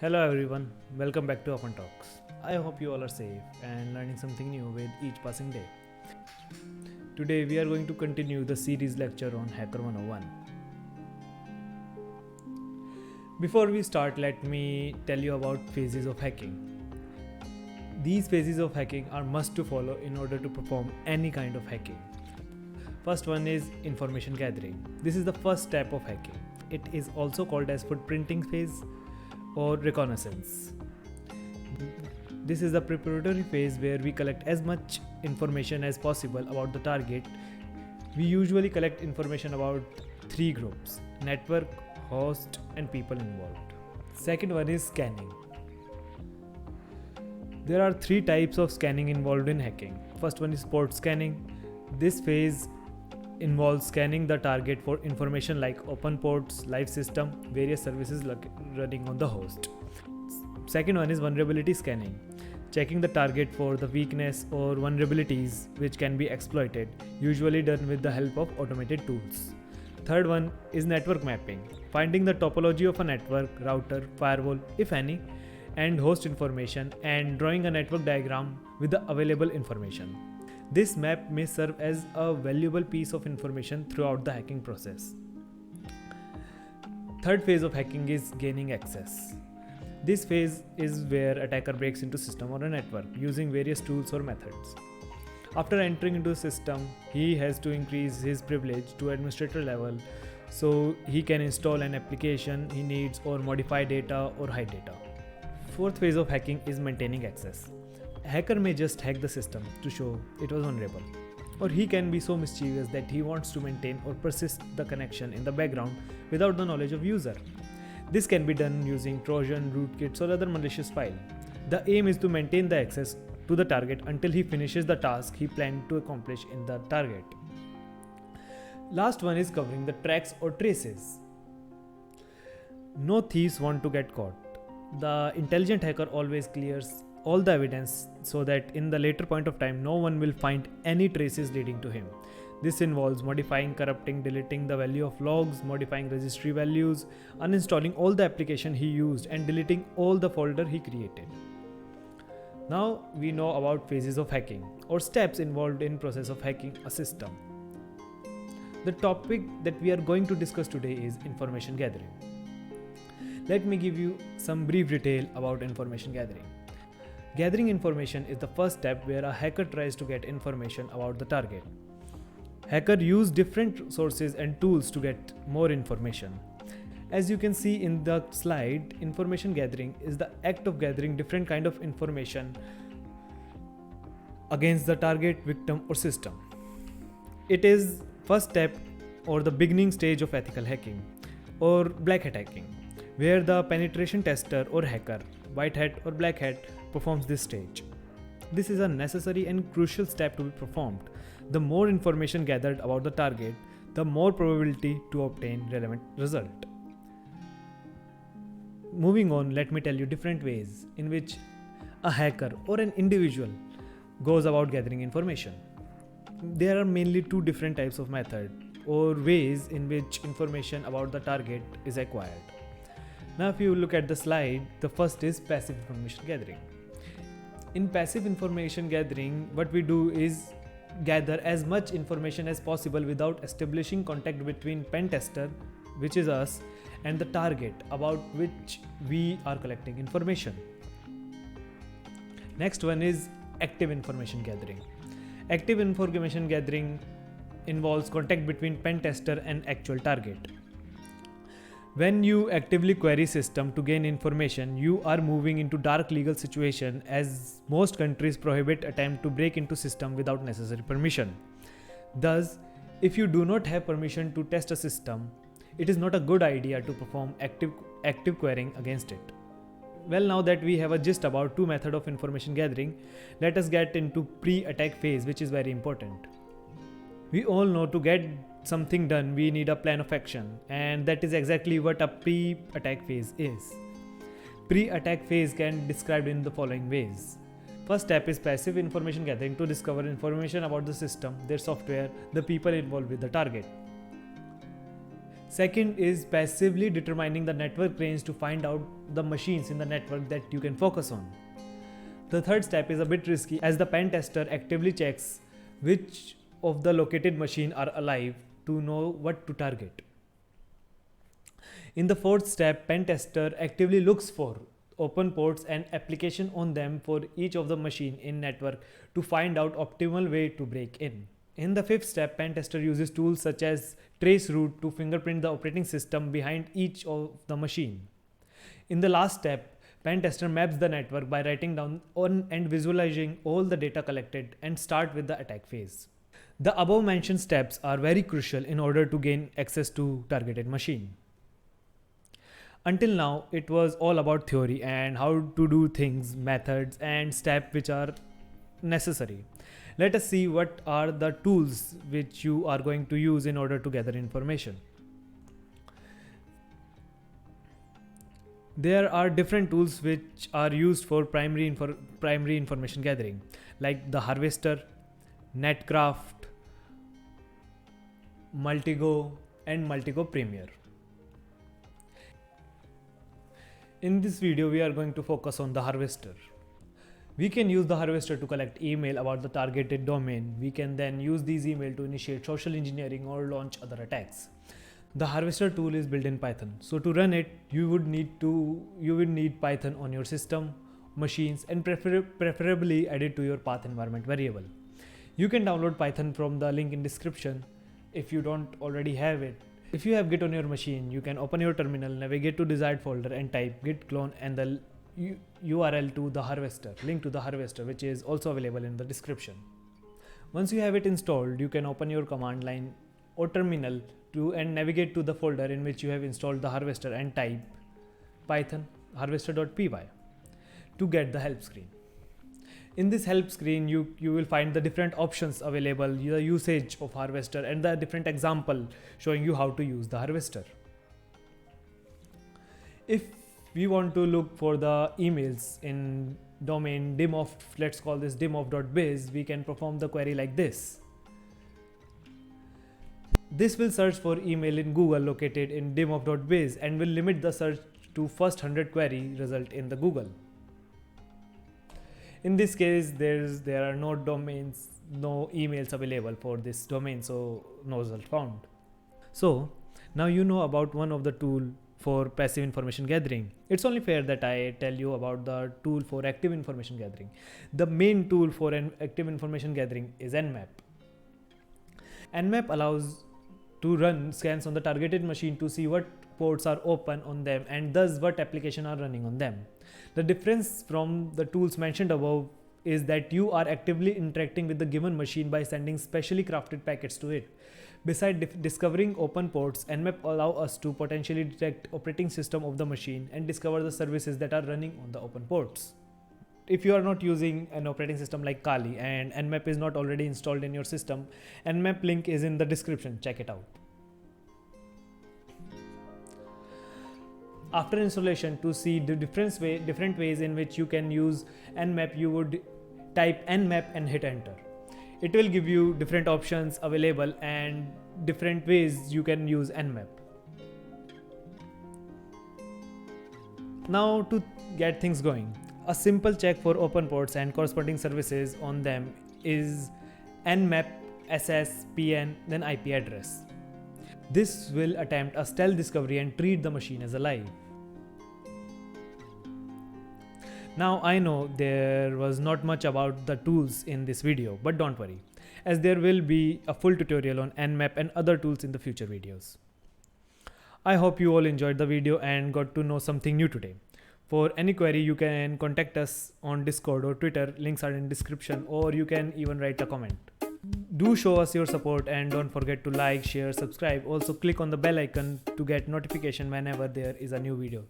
Hello everyone, welcome back to Open Talks. I hope you all are safe and learning something new with each passing day. Today we are going to continue the series lecture on Hacker 101. Before we start, let me tell you about phases of hacking. These phases of hacking are must to follow in order to perform any kind of hacking. First one is information gathering. This is the first step of hacking. It is also called as footprinting phase or reconnaissance. This is the preparatory phase where we collect as much information as possible about the target. We usually collect information about three groups: network, host, and people involved. Second one is scanning. There are three types of scanning involved in hacking. First one is port scanning. This phase involves scanning the target for information like open ports, live system, various services running on the host. Second one is vulnerability scanning, checking the target for the weakness or vulnerabilities which can be exploited, usually done with the help of automated tools. Third one is network mapping, finding the topology of a network, router, firewall, if any, and host information, and drawing a network diagram with the available information. This map may serve as a valuable piece of information throughout the hacking process. Third phase of hacking is gaining access. This phase is where attacker breaks into system or a network using various tools or methods. After entering into a system, he has to increase his privilege to administrator level so he can install an application he needs or modify data or hide data. Fourth phase of hacking is maintaining access. A hacker may just hack the system to show it was vulnerable, or he can be so mischievous that he wants to maintain or persist the connection in the background without the knowledge of user. This can be done using Trojan, rootkits, or other malicious file. The aim is to maintain the access to the target until he finishes the task he planned to accomplish in the target. Last one is covering the tracks or traces. No thieves want to get caught. The intelligent hacker always clears all the evidence so that in the later point of time no one will find any traces leading to him. This involves modifying, corrupting, deleting the value of logs, modifying registry values, uninstalling all the application he used, and deleting all the folder he created. Now we know about phases of hacking or steps involved in process of hacking a system. The topic that we are going to discuss today is information gathering. Let me give you some brief detail about information gathering. Gathering information is the first step where a hacker tries to get information about the target. Hacker use different sources and tools to get more information. As you can see in the slide, information gathering is the act of gathering different kind of information against the target, victim, or system. It is first step or the beginning stage of ethical hacking or black hat hacking, where the penetration tester or hacker, white hat or black hat, performs this stage. This is a necessary and crucial step to be performed. The more information gathered about the target, the more probability to obtain relevant result. Moving on, let me tell you different ways in which a hacker or an individual goes about gathering information. There are mainly two different types of method or ways in which information about the target is acquired. Now if you look at the slide, the first is passive information gathering. In passive information gathering, what we do is gather as much information as possible without establishing contact between pen tester, which is us, and the target about which we are collecting information. Next one is active information gathering. Active information gathering involves contact between pen tester and actual target. When you actively query system to gain information, you are moving into dark legal situation as most countries prohibit attempt to break into system without necessary permission. Thus, if you do not have permission to test a system, it is not a good idea to perform active querying against it. Well, now that we have a gist about two methods of information gathering, let us get into pre-attack phase, which is very important. We all know to get something done, we need a plan of action, and that is exactly what a pre-attack phase is. Pre-attack phase can be described in the following ways. First step is passive information gathering to discover information about the system, their software, the people involved with the target. Second is passively determining the network range to find out the machines in the network that you can focus on. The third step is a bit risky as the pen tester actively checks which of the located machine are alive to know what to target. In the fourth step, pen tester actively looks for open ports and application on them for each of the machine in network to find out optimal way to break in. In the fifth step, pen tester uses tools such as traceroute to fingerprint the operating system behind each of the machine. In the last step, pen tester maps the network by writing down on and visualizing all the data collected and start with the attack phase. The above mentioned steps are very crucial in order to gain access to targeted machine. Until now, it was all about theory and how to do things, methods and steps which are necessary. Let us see what are the tools which you are going to use in order to gather information. There are different tools which are used for primary information gathering, like the Harvester, Netcraft, Multigo and Multigo Premier. In this video, we are going to focus on the Harvester. We can use the Harvester to collect email about the targeted domain. We can then use these email to initiate social engineering or launch other attacks. The Harvester tool is built in Python. So to run it, you would need Python on your system, machines, and preferably add it to your path environment variable. You can download Python from the link in description if you don't already have it. If you have Git on your machine, you can open your terminal, navigate to desired folder and type git clone and the URL to the Harvester, link to the Harvester, which is also available in the description. Once you have it installed, you can open your command line or terminal and navigate to the folder in which you have installed the Harvester and type python harvester.py to get the help screen. In this help screen, you will find the different options available, the usage of Harvester and the different example showing you how to use the Harvester. If we want to look for the emails in domain dim-off, let's call this dim-off.biz, we can perform the query like this. This will search for email in Google located in dim-off.biz and will limit the search to first 100 query result in the Google. In this case, there are no domains, no emails available for this domain, so no result found. So now you know about one of the tool for passive information gathering. It's only fair that I tell you about the tool for active information gathering. The main tool for an active information gathering is Nmap. Nmap allows to run scans on the targeted machine to see what ports are open on them and thus what application are running on them. The difference from the tools mentioned above is that you are actively interacting with the given machine by sending specially crafted packets to it. Besides discovering open ports, Nmap allow us to potentially detect operating system of the machine and discover the services that are running on the open ports. If you are not using an operating system like Kali and Nmap is not already installed in your system, Nmap link is in the description, check it out. After installation, to see the different ways in which you can use Nmap, you would type Nmap and hit enter. It will give you different options available and different ways you can use Nmap. Now to get things going, a simple check for open ports and corresponding services on them is Nmap SS PN then IP address. This will attempt a stealth discovery and treat the machine as alive. Now I know there was not much about the tools in this video, but don't worry, as there will be a full tutorial on Nmap and other tools in the future videos. I hope you all enjoyed the video and got to know something new today. For any query, you can contact us on Discord or Twitter, links are in description, or you can even write a comment. Do show us your support and don't forget to like, share, subscribe. Also click on the bell icon to get notification whenever there is a new video.